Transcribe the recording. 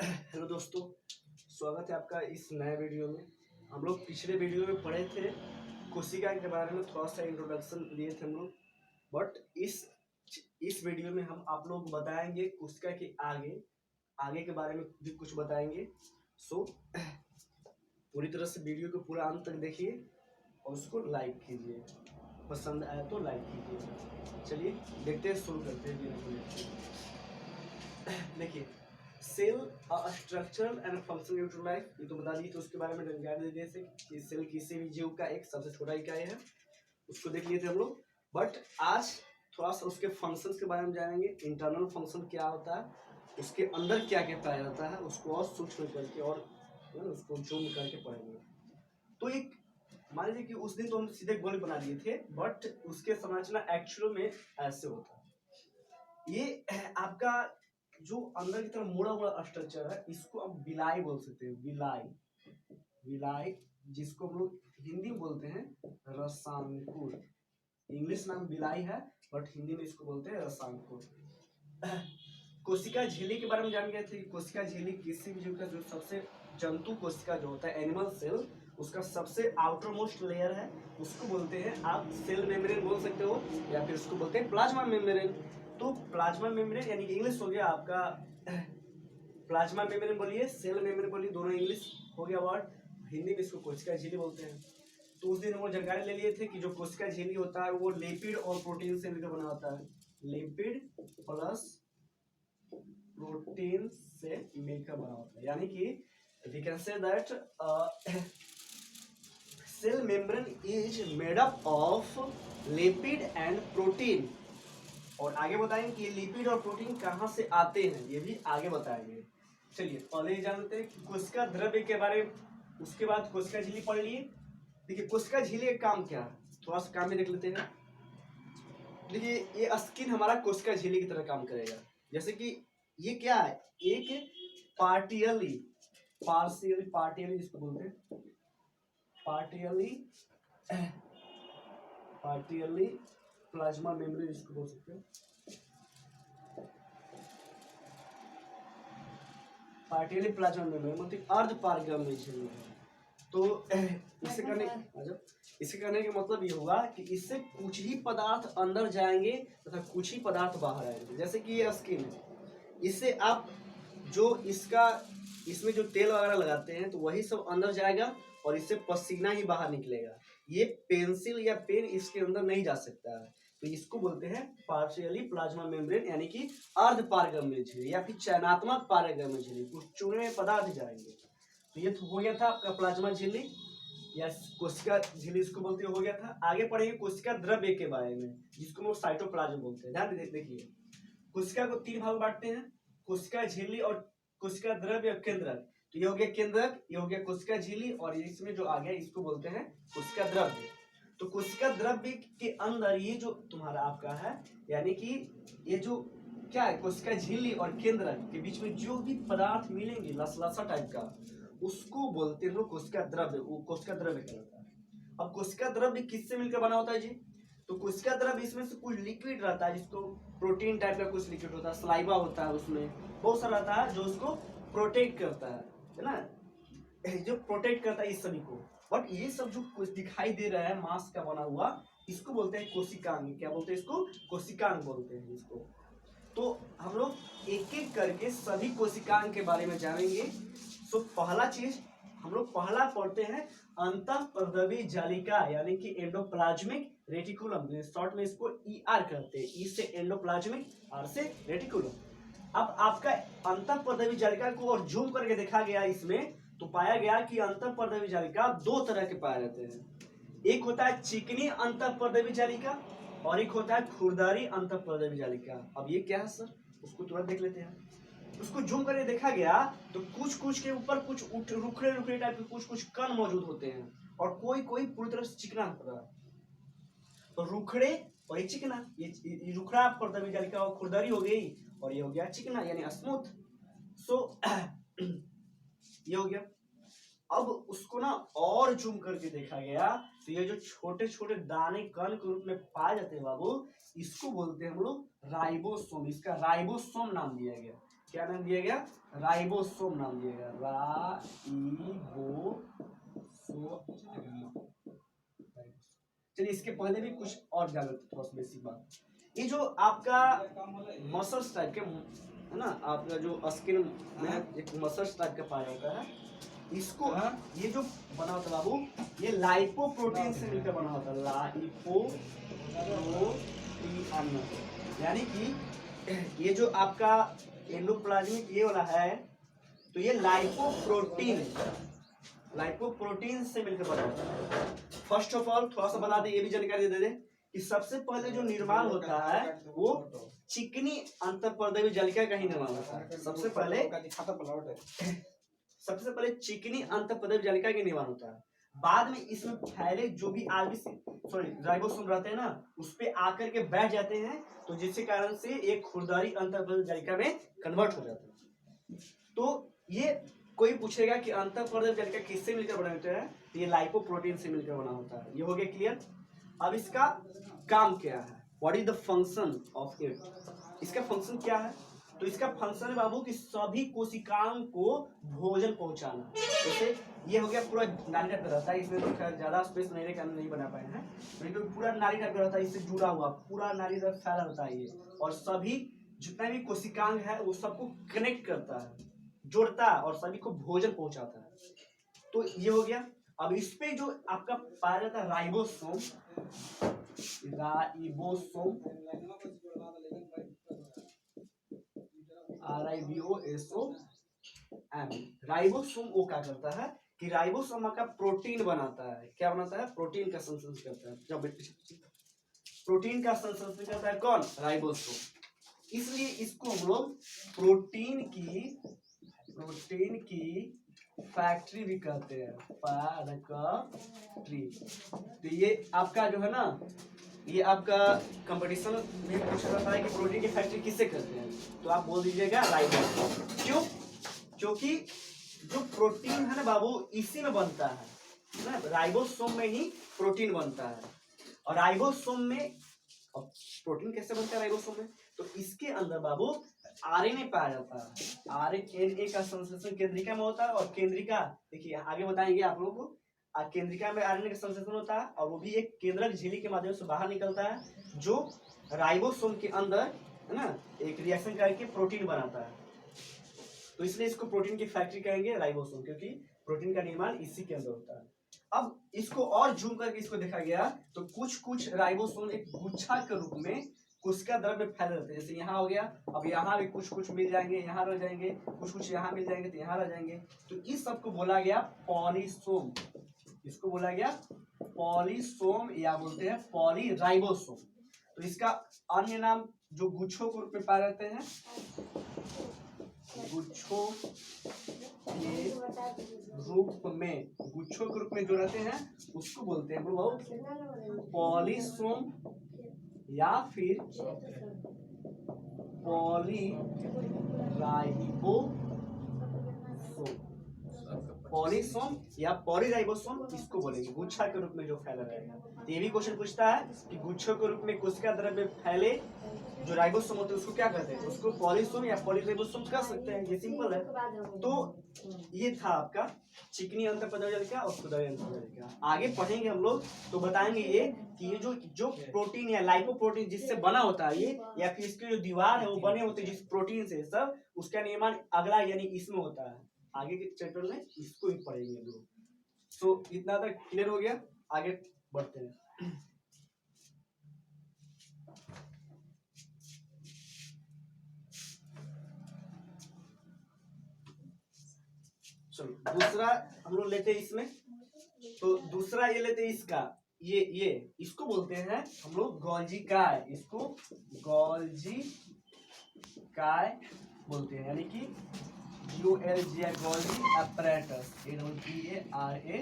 Hello दोस्तों, स्वागत है आपका इस नए वीडियो में। हम लोग पिछले वीडियो में पढ़े थे कोशिका के बारे में, थोड़ा सा इंट्रोडक्शन लिए थे हम लोग। बट इस वीडियो में हम आप लोग बताएंगे कोशिका के आगे आगे के बारे में भी कुछ बताएंगे। सो पूरी तरह से वीडियो को पूरा अंत तक देखिए और उसको लाइक कीजिए, पसंद आए तो लाइक कीजिए। चलिए देखते हैं, शुरू करते हैं वीडियो को। देखिए, cell structural and functional unit of life, ये तो बता दी थी, उसके बारे में जानकारी दे दी कि सेल किसी भी जीव का एक सबसे छोटा इकाई है, उसको देख लिए थे हम लोग। बट आज थोड़ा सा उसके फंक्शंस के बारे में जानेंगे। इंटरनल फंक्शन क्या होता है, उसके अंदर क्या क्या पाया जाता है, उसको और सूक्ष्म करके और उसको जूम करके पढ़ेंगे। तो एक मान लीजिए कि उस दिन तो हम सीधे गोल बना दिए थे, बट उसके संरचना एक्चुअल में ऐसे होता है। ये आपका जो अंदर की तरफ मुड़ा हुआ स्ट्रक्चर है, इसको आप विलाई बोल सकते हैं। विलाई, जिसको हम लोग हिंदी में बोलते हैं रसांकुर। इंग्लिश नाम विलाई है, बट हिंदी में इसको बोलते हैं रसांकुर। कोशिका झिल्ली के बारे में जान गए थे कि कोशिका झिल्ली किसी भी जीव का जो सबसे जंतु कोशिका जो होता है, एनिमल सेल, उसका सबसे आउटर मोस्ट लेयर है, उसको बोलते हैं आप सेल मेम्ब्रेन बोल सकते हो, या फिर उसको बोलते हैं प्लाज्मा मेम्ब्रेन। तो प्लाज्मा मेम्ब्रेन यानी इंग्लिश हो गया आपका प्लाज्मा मेम्ब्रेन बोलिए, सेल मेम्ब्रेन बोलिए, दोनों इंग्लिश हो गया वर्ड। हिंदी में इसको कोशिका झिल्ली बोलते हैं। तो उस दिन हम जानकारी ले लिए थे कि जो कोशिका झिल्ली होता है वो लिपिड और प्रोटीन से मिलकर बना होता है। लिपिड प्लस प्रोटीन से मिलकर बना होता है, यानी कि we can say that cell membrane is made up of lipid and protein। और आगे बताएंगे कि ये लिपिड और प्रोटीन कहाँ से आते हैं, ये भी आगे बताएंगे। चलिए पहले ही जानते हैं कि कोशिका द्रव्य के बारे में, उसके बाद कोशिका झिल्ली पढ़ लिए। देखिए कोशिका झिल्ली का काम क्या है, थोड़ा सा काम भी देख लेते हैं। देखिए ये स्किन हमारा कोशिका झिल्ली की तरह काम करेगा। जैसे कि ये क्या है, एक पार्टियली जिसको बोलते हैं पार्टियली प्लाज्मा मेम्ब्रेन जिसको बोल सकते हैं, पार्टियली प्लाज्मा मेम्ब्रेन मतलब अर्ध पारगम्य झिल्ली है। तो इसे करने का मतलब ये हुआ कि इससे कुछ ही पदार्थ अंदर जाएंगे तथा कुछ ही पदार्थ बाहर आएंगे। जैसे कि ये स्किन है, इससे आप जो इसमें जो तेल वगैरह लगाते हैं तो वही सब अंदर जाएगा और इससे पसीना ही बाहर निकलेगा। ये पेंसिल या पेन इसके अंदर नहीं जा सकता है। तो इसको बोलते हैं पार्शियली प्लाज्मा मेम्ब्रेन, यानी कि अर्ध पारगम्य झिल्ली या फिर चयनात्मक पारगम्य झिल्ली, कुछ चुने हुए पदार्थ जाएंगे। तो ये तो हो गया था आपका प्लाज्मा झिल्ली या कोशिका झिल्ली इसको बोलते हो गया था। आगे पढ़ेंगे कोशिका द्रव्य के बारे में, जिसको हम साइटोप्लाज्म बोलते हैं। ध्यान देखिए, कोशिका को तीन भाग बांटते हैं, कोशिका झिल्ली और कोशिका द्रव्य और केंद्रक। तो ये हो गया केंद्रक, ये हो गया कोशिका झिल्ली, और इसमें जो आ गया इसको बोलते हैं कोशिका द्रव्य। तो कोशिका द्रव्य के अंदर ये जो तुम्हारा आपका है, यानी कि ये जो क्या है, कोशिका झिल्ली और केंद्रक के बीच में जो भी पदार्थ मिलेंगे लसलसा टाइप का, उसको बोलते हैं लोग कोशिका द्रव्य। वो कोशिका द्रव्य कहलाता है। अब कोशिका द्रव्य किससे मिलकर बना होता है जी? तो कोशिका द्रव्य इसमें से कुछ लिक्विड रहता है, जिसको प्रोटीन टाइप का कुछ लिक्विड होता है, सलाइवा होता है, उसमें बहुत सारा रहता है जो उसको प्रोटेक्ट करता है ना, जो प्रोटेक्ट करता है इस सभी को। बट ये सब जो कुछ दिखाई दे रहा है मांस का बना हुआ, इसको बोलते हैं कोशिकांग। क्या बोलते हैं इसको? कोशिकांग बोलते हैं इसको। तो हम लोग एक एक करके सभी कोशिकांग के बारे में जानेंगे। तो पहला चीज हम लोग पहला पढ़ते हैं अंतःपर्दवी जालिका, यानी कि एंडोप्लाज्मिक रेटिकुलम, शॉर्ट में इसको ईआर कहते हैं। ई से एंडोप्लाज्मिक, आर से रेटिकुलम। अब आपका अंतःपर्दवी जालिका को और जूम करके देखा गया इसमें, तो पाया गया कि अंतःपर्दवी जालिका दो तरह के पाए जाते हैं। एक होता है चिकनी अंतःपर्दवी जालिका और एक होता है खुरदारी अंतःपर्दवी जालिका। अब ये क्या है सर, उसको तुरंत देख लेते हैं। उसको जूम करके देखा गया तो कुछ कुछ के ऊपर कुछ रुखड़े रुखड़े टाइप के कुछ कुछ कण मौजूद होते हैं, और कोई कोई पूरी तरह से चिकना होता है। तो रुखड़े और ये चिकना, ये रुखड़ा पर्दवी जालिका और खुरदरी हो गई, और ये हो गया चिकना यानी स्मूथ। सो ये हो गया। अब उसको ना और जूम करके देखा गया तो ये जो छोटे छोटे दाने कण के रूप में पाए जाते हैं बाबू, इसको बोलते हैं हम लोग राइबोसोम। इसका राइबोसोम नाम दिया गया। क्या नाम दिया गया? राइबोसोम नाम दिया गया, राइबोसोम। चलिए इसके पहले भी कुछ और जान लेते थोड़ा सा बेसिक बात। ये जो आपका मसल्स टाइप के है ना, आपका जो स्किन में एक मसल्स टाइप का पाया जाता है, इसको ये जो बना होता है बाबू, ये लाइपोप्रोटीन से मिलकर बना होता है, लाइपोप्रोटीन। यानी कि ये जो आपका एंडोप्लाज्मिक ये वाला है, तो ये लाइपोप्रोटीन से मिलकर बना होता है। फर्स्ट ऑफ ऑल थोड़ा सा बता दें, ये भी जानकारी दे दें कि सबसे पहले जो निर्माण होता है वो चिकनी अंतःपर्दवी जालिका का ही निर्माण होता है। सबसे पहले चिकनी अंतःपर्दवी जालिका का निर्माण होता है। बाद में इसमें फैले जो भी राइबोसोम रहते हैं ना, उस पे आकर के बैठ जाते हैं, तो जिसके कारण से एक खुरदरी अंतःपर्दवी जालिका में कन्वर्ट हो जाता है। तो ये कोई पूछेगा कि अंतःपर्दवी जालिका किससे मिलकर बना होता है, तो ये लाइपोप्रोटीन से मिलकर बना होता है। ये हो गया क्लियर। अब इसका काम क्या है, what is the function of it, इसका फंक्शन क्या है? तो इसका फंक्शन है बाबू कि सभी कोशिकाओं को भोजन पहुंचाना। जैसे ये हो गया पूरा नाली टाइप का रहता है, इसमें तो खैर ज्यादा स्पेस नहीं कारण नहीं बना पाए हैं, लेकिन पूरा नाली टाइप का रहता है, इससे जुड़ा हुआ पूरा नाली टाइप फैला रहता है ये, और सभी जितना भी कोशिकांग है वो सबको कनेक्ट करता है, जोड़ता है और सभी को भोजन पहुंचाता है। तो ये हो गया। अब इस पे जो आपका पाया जाता है राइबोसोम, राइबोसोम वो क्या करता है कि राइबोसोम का प्रोटीन बनाता है। क्या बनाता है? प्रोटीन का संश्लेषण करता है। जब प्रोटीन का संश्लेषण करता है कौन? राइबोसोम। इसलिए इसको हम लोग प्रोटीन की फैक्ट्री भी कहते हैं, फैक्ट्री। तो ये आपका जो है ना, ये आपका कंपटीशन में पूछा जाता है कि प्रोटीन की फैक्ट्री किससे करते हैं, तो आप बोल दीजिएगा राइबोसोम। क्यों? क्योंकि जो प्रोटीन है ना बाबू, इसी में बनता है ना, राइबोसोम में ही प्रोटीन बनता है। और राइबोसोम में प्रोटीन कैसे बनता है राइबोसोम में? तो इसके अंदर बाबू आरएनए पाया जाता है। आरएनए का संश्लेषण केंद्रिका में होता है, और केंद्रिका देखिए आगे बताएंगे आप लोगों को, केंद्रिका में आरएनए का संश्लेषण होता है, और वो भी एक केंद्रक झिल्ली के माध्यम से बाहर निकलता है, जो राइबोसोम के अंदर है ना एक रिएक्शन करके प्रोटीन बनाता है। तो इसलिए इसको प्रोटीन की फैक्ट्री कहेंगे राइबोसोम, क्योंकि प्रोटीन का निर्माण इसी के अंदर होता है। अब इसको और जूम करके इसको देखा गया तो कुछ राइबोसोम एक गुच्छा के रूप में कोशिका द्रव्य में फैले रहते हैं। जैसे यहाँ हो गया, अब यहाँ भी कुछ मिल जाएंगे, यहाँ रह जाएंगे, कुछ यहाँ मिल जाएंगे तो यहाँ रह जाएंगे। तो इस सबको बोला गया पॉलीसोम। इसको बोला गया पॉलीसोम, या बोलते हैं पॉलीराइबोसोम। तो इसका अन्य नाम जो गुच्छों के रूप में पाए जाते हैं, गुच्छों के रूप में जो रहते हैं उसको बोलते हैं पॉलीसोम, या फिर पॉलीसोम या पॉलीराइबोसोम इसको बोलेंगे, गुच्छा के रूप में जो फैला रहेगा। ये भी क्वेश्चन पूछता है कि गुच्छों के रूप में कोशिका द्रव्य में फैले जो राइबोसोम होते हैं उसको क्या कहते हैं? उसको पॉलीसोम या पॉलीराइबोसोम कह सकते हैं, ये सिंपल है। तो ये था आपका चिकनी अंतःपर्दवी जालिका और खुरदरी अंतःपर्दवी जालिका। आगे पढ़ेंगे हम लोग तो बताएंगे ये कि ये जो प्रोटीन या लाइपोप्रोटीन जिससे बना होता है ये, या फिर इसकी जो दीवार है वो बने होते हैं जिस प्रोटीन से, सब उसका निर्माण अगला यानी इसमें होता है। आगे के चैप्टर में इसको भी पढ़ेंगे हम लोग। तो इतना तक क्लियर हो गया, आगे बढ़ते हैं। चलो दूसरा हम लोग लेते हैं इसमें, तो दूसरा ये लेते हैं इसका, ये इसको बोलते हैं हम लोग गोल्जी काय। इसको गोल्जी काय बोलते हैं, यानी कि गोल्जी अपैरेटस, GOLGI